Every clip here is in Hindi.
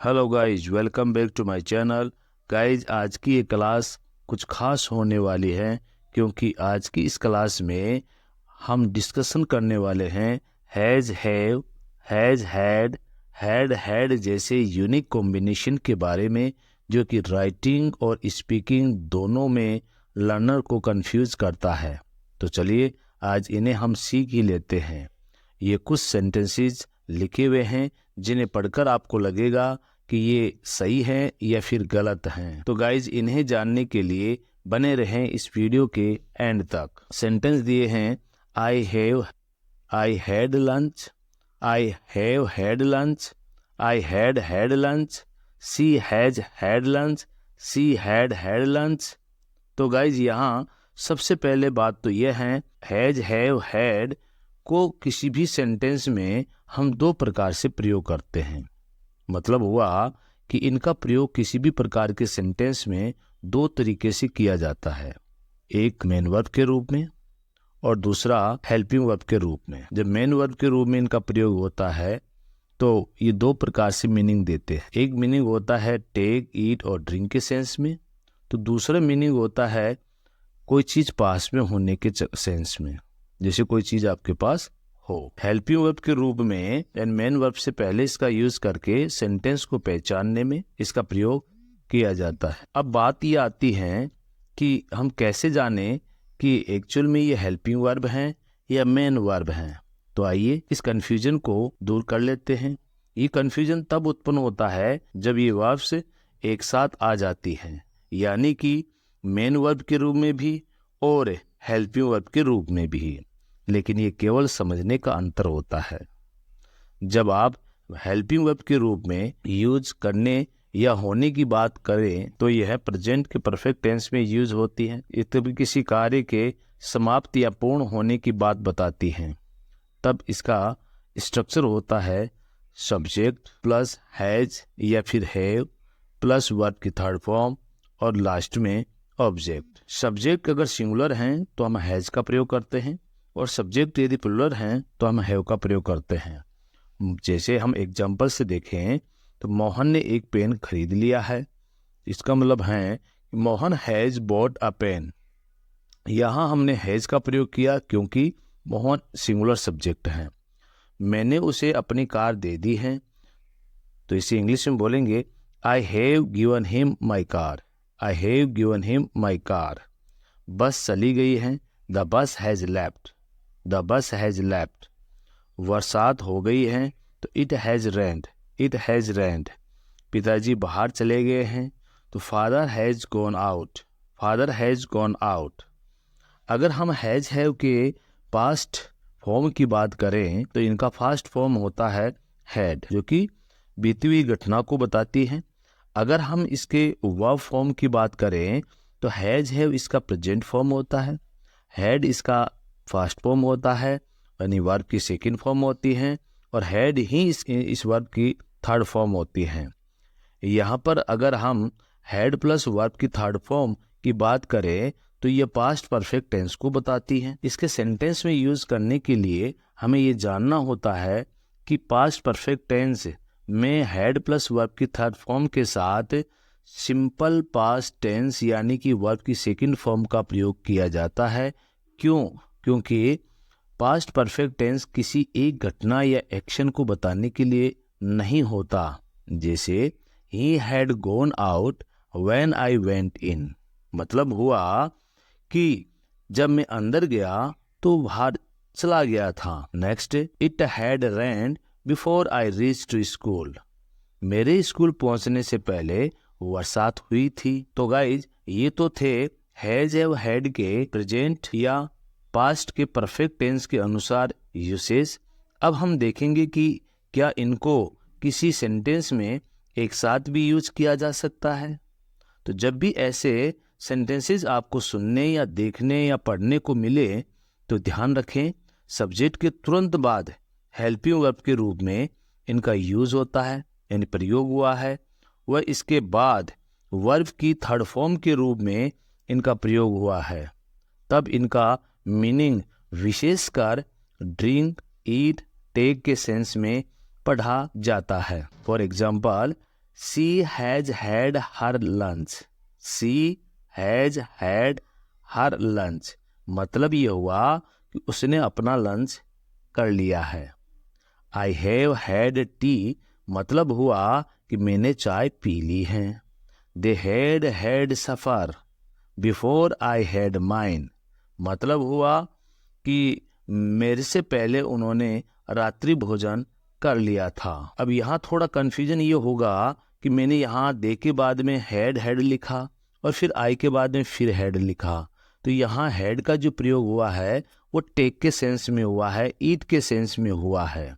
Hello guys, welcome back to my channel. Guys, आज की ये क्लास कुछ खास होने वाली है क्योंकि आज की इस क्लास में हम डिस्कशन करने वाले हैं has, have, has, had had जैसे यूनिक कॉम्बिनेशन के बारे में, जो कि राइटिंग और स्पीकिंग दोनों में लर्नर को कंफ्यूज करता है। तो चलिए आज इन्हें हम सीख ही लेते हैं। ये कुछ सेंटेंसेस लिखे हुए हैं जिन्हें पढ़कर आपको लगेगा कि ये सही है या फिर गलत हैं। तो गाइज, इन्हें जानने के लिए बने रहें इस वीडियो के एंड तक। सेंटेंस दिए हैं I had lunch, I have had lunch, I had lunch, she has had lunch, she had lunch. तो गाइज, यहाँ सबसे पहले बात तो यह है, हैज, हैव, हैड को किसी भी सेंटेंस में हम दो प्रकार से प्रयोग करते हैं। मतलब हुआ कि इनका प्रयोग किसी भी प्रकार के सेंटेंस में दो तरीके से किया जाता है, एक मेन वर्ब के रूप में और दूसरा हेल्पिंग वर्ब के रूप में। जब मेन वर्ब के रूप में इनका प्रयोग होता है तो ये दो प्रकार से मीनिंग देते हैं। एक मीनिंग होता है टेक, ईट और ड्रिंक के सेंस में, तो दूसरा मीनिंग होता है कोई चीज पास में होने के सेंस में, जैसे कोई चीज आपके पास हो। हेल्पिंग वर्ब के रूप में एंड मेन वर्ब से पहले इसका यूज करके सेंटेंस को पहचानने में इसका प्रयोग किया जाता है। अब बात ये आती है कि हम कैसे जाने कि एक्चुअल में ये हेल्पिंग वर्ब हैं या मेन वर्ब हैं। तो आइए इस कंफ्यूजन को दूर कर लेते हैं। ये कंफ्यूजन तब उत्पन्न होता है जब ये वर्ब्स एक साथ आ जाती हैं, यानी कि मेन वर्ब के रूप में भी और हेल्पिंग वर्ब के रूप में भी। लेकिन ये केवल समझने का अंतर होता है। जब आप हेल्पिंग वर्ब के रूप में यूज करने या होने की बात करें तो यह प्रेजेंट के परफेक्ट टेंस में यूज होती है। ये तभी किसी कार्य के समाप्त या पूर्ण होने की बात बताती हैं। तब इसका स्ट्रक्चर होता है सब्जेक्ट प्लस हैज या फिर हैव प्लस वर्ब की थर्ड फॉर्म और लास्ट में ऑब्जेक्ट। सब्जेक्ट अगर सिंगुलर हैं तो हम हैज का प्रयोग करते हैं और सब्जेक्ट यदि प्लुरल हैं तो हम हैव का प्रयोग करते हैं। जैसे हम एग्जाम्पल से देखें तो मोहन ने एक पेन खरीद लिया है। इसका मतलब है Mohan has bought a pen. यहाँ हमने हैज का प्रयोग किया क्योंकि मोहन सिंगुलर सब्जेक्ट है। मैंने उसे अपनी कार दे दी है, तो इसे इंग्लिश में बोलेंगे I have given him my car, I have given him my car. Bus चली गई है, the bus has left, the bus has left. बरसात हो गई है तो it has rained, it has rained. पिताजी बाहर चले गए हैं तो father has gone out, father has gone out. अगर हम हैज हैव के पास्ट फॉर्म की बात करें तो इनका फास्ट फॉर्म होता है हैड, जो कि बीती हुई घटना को बताती है। अगर हम इसके वर्ब फॉर्म की बात करें तो हैज हैव इसका प्रेजेंट फॉर्म होता है, हैड इसका फर्स्ट फॉर्म होता है, यानी वर्ब की सेकंड फॉर्म होती है, और हैड ही इस वर्ब की थर्ड फॉर्म होती है। यहाँ पर अगर हम हैड प्लस वर्ब की थर्ड फॉर्म की बात करें तो ये पास्ट परफेक्ट टेंस को बताती है। इसके सेंटेंस में यूज करने के लिए हमें ये जानना होता है कि पास्ट परफेक्ट टेंस में हैड प्लस वर्ब की थर्ड फॉर्म के साथ सिंपल पास्ट टेंस यानी कि वर्ब की सेकंड फॉर्म का प्रयोग किया जाता है। क्यों? क्योंकि पास्ट परफेक्ट टेंस किसी एक घटना या एक्शन को बताने के लिए नहीं होता। जैसे he had gone out when I went in, मतलब हुआ कि जब मैं अंदर गया तो बाहर चला गया था। Next, it had rained before I reach to school, मेरे स्कूल पहुंचने से पहले बरसात हुई थी। तो गाइज, ये तो थे हैज एव हैड के प्रेजेंट या पास्ट के परफेक्ट टेंस के अनुसार यूसेज। अब हम देखेंगे कि क्या इनको किसी सेंटेंस में एक साथ भी यूज किया जा सकता है। तो जब भी ऐसे सेंटेंसेस आपको सुनने या देखने या पढ़ने को मिले तो ध्यान रखें, सब्जेक्ट के तुरंत बाद हेल्पिंग वर्ब के रूप में इनका यूज होता है, यानी प्रयोग हुआ है। वह इसके बाद वर्ब की थर्ड फॉर्म के रूप में इनका प्रयोग हुआ है। तब इनका मीनिंग विशेषकर ड्रिंक, ईट, टेक के सेंस में पढ़ा जाता है। For example, she has had her lunch. She has had her lunch मतलब ये हुआ कि उसने अपना लंच कर लिया है। आई हैव हैड टी मतलब हुआ कि मैंने चाय पी ली है। They had had suffer before I had mine मतलब हुआ कि मेरे से पहले उन्होंने रात्रि भोजन कर लिया था। अब यहाँ थोड़ा कन्फ्यूजन ये होगा कि मैंने यहाँ दे के बाद में हैड लिखा और फिर आई के बाद में फिर हैड लिखा। तो यहाँ हैड का जो प्रयोग हुआ है वो टेक के सेंस में हुआ है, ईट के सेंस में हुआ है।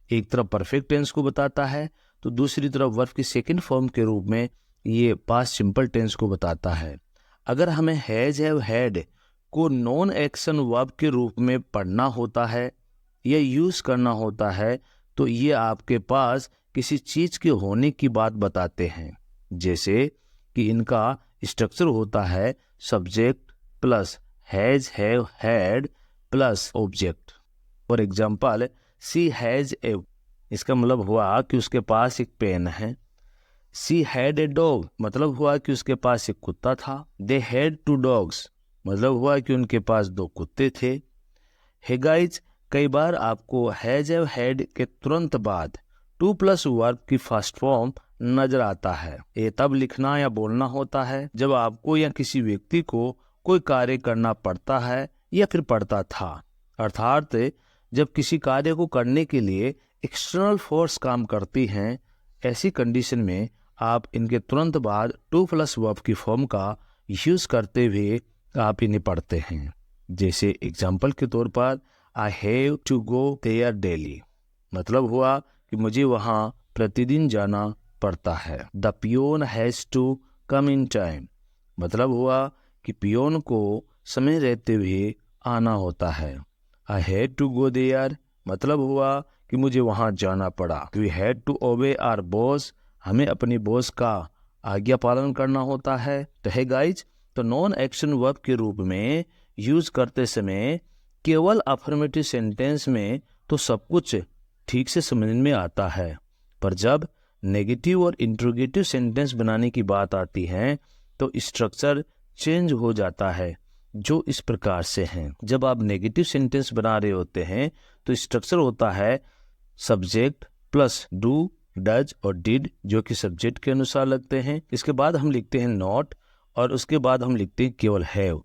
एक तरफ परफेक्ट टेंस को बताता है तो दूसरी तरफ वर्ब की सेकंड फॉर्म के रूप में ये पास्ट सिंपल टेंस को बताता है। अगर हमें हैज हैव हैड को नॉन एक्शन वर्ब के रूप में पढ़ना होता है या यूज करना होता है तो ये आपके पास किसी चीज के होने की बात बताते हैं। जैसे कि इनका स्ट्रक्चर होता है subject plus has have had plus object. For example she has a इसका मतलब हुआ कि उसके पास एक पेन है। शी हैड ए डॉग मतलब हुआ कि उसके पास एक कुत्ता था। दे हैड टू डॉग्स मतलब हुआ कि उनके पास दो कुत्ते थे। हे गाइज कई बार आपको हैज हैव हैड के तुरंत बाद टू प्लस वर्ब की फर्स्ट फॉर्म नजर आता है। ये तब लिखना या बोलना होता है जब आपको या किसी व्यक्ति को कोई कार्य करना पड़ता है या फिर पड़ता था। अर्थात जब किसी कार्य को करने के लिए एक्सटर्नल फोर्स काम करती हैं, ऐसी कंडीशन में आप इनके तुरंत बाद टू प्लस वर्ब की फॉर्म का यूज करते हुए आप इन्हें पढ़ते हैं। जैसे एग्जाम्पल के तौर पर I have to go there daily मतलब हुआ कि मुझे वहाँ प्रतिदिन जाना पड़ता है। The peon has to come in time मतलब हुआ कि पियोन को समय रहते हुए आना होता है। I had to go there मतलब हुआ कि मुझे वहाँ जाना पड़ा। We had to obey our boss हमें अपने बॉस का आज्ञा पालन करना होता है। तो है गाइज तो नॉन एक्शन वर्ब के रूप में यूज करते समय केवल अफर्मेटिव सेंटेंस में तो सब कुछ ठीक से समझ में आता है, पर जब नेगेटिव और इंट्रोगेटिव सेंटेंस बनाने की बात आती है तो स्ट्रक्चर चेंज हो जाता है, जो इस प्रकार से हैं। जब आप नेगेटिव सेंटेंस बना रहे होते हैं तो स्ट्रक्चर होता है सब्जेक्ट प्लस डू डज और डिड जो कि सब्जेक्ट के अनुसार लगते हैं। इसके बाद हम लिखते हैं नॉट और उसके बाद हम लिखते हैं केवल हैव।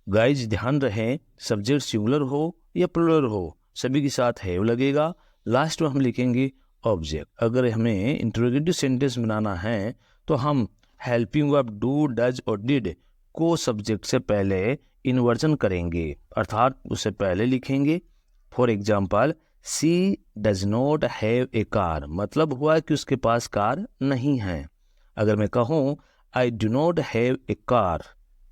गाइज ध्यान रहे सब्जेक्ट सिंगुलर हो या प्लूरल हो सभी के साथ हैव लगेगा। लास्ट में हम लिखेंगे ऑब्जेक्ट। अगर हमें इंट्रोगेटिव सेंटेंस बनाना है तो हम हेल्पिंग वर्ब डू डज और डिड को सब्जेक्ट से पहले इन्वर्जन करेंगे अर्थात उससे पहले लिखेंगे। For example she does not have a car मतलब हुआ कि उसके पास कार नहीं है। अगर मैं कहूँ I do not have a car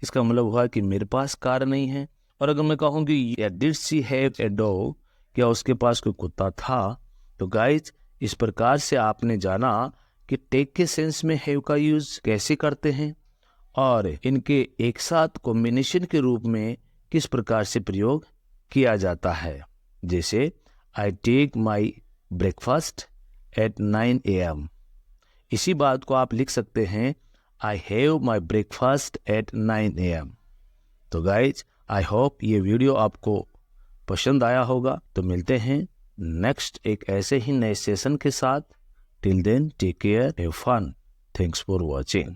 इसका मतलब हुआ कि मेरे पास कार नहीं है। और अगर मैं कहूँ कि did she have a dog क्या उसके पास कोई कुत्ता था। तो गाइज इस प्रकार से आपने जाना कि टेक के सेंस में हैव का यूज कैसे करते हैं और इनके एक साथ कॉम्बिनेशन के रूप में किस प्रकार से प्रयोग किया जाता है। जैसे I take my breakfast at 9 AM इसी बात को आप लिख सकते हैं I have my breakfast at 9 AM। तो गाइज आई होप ये वीडियो आपको पसंद आया होगा। तो मिलते हैं नेक्स्ट एक ऐसे ही नए सेशन के साथ। Till then take care, have fun, thanks for watching.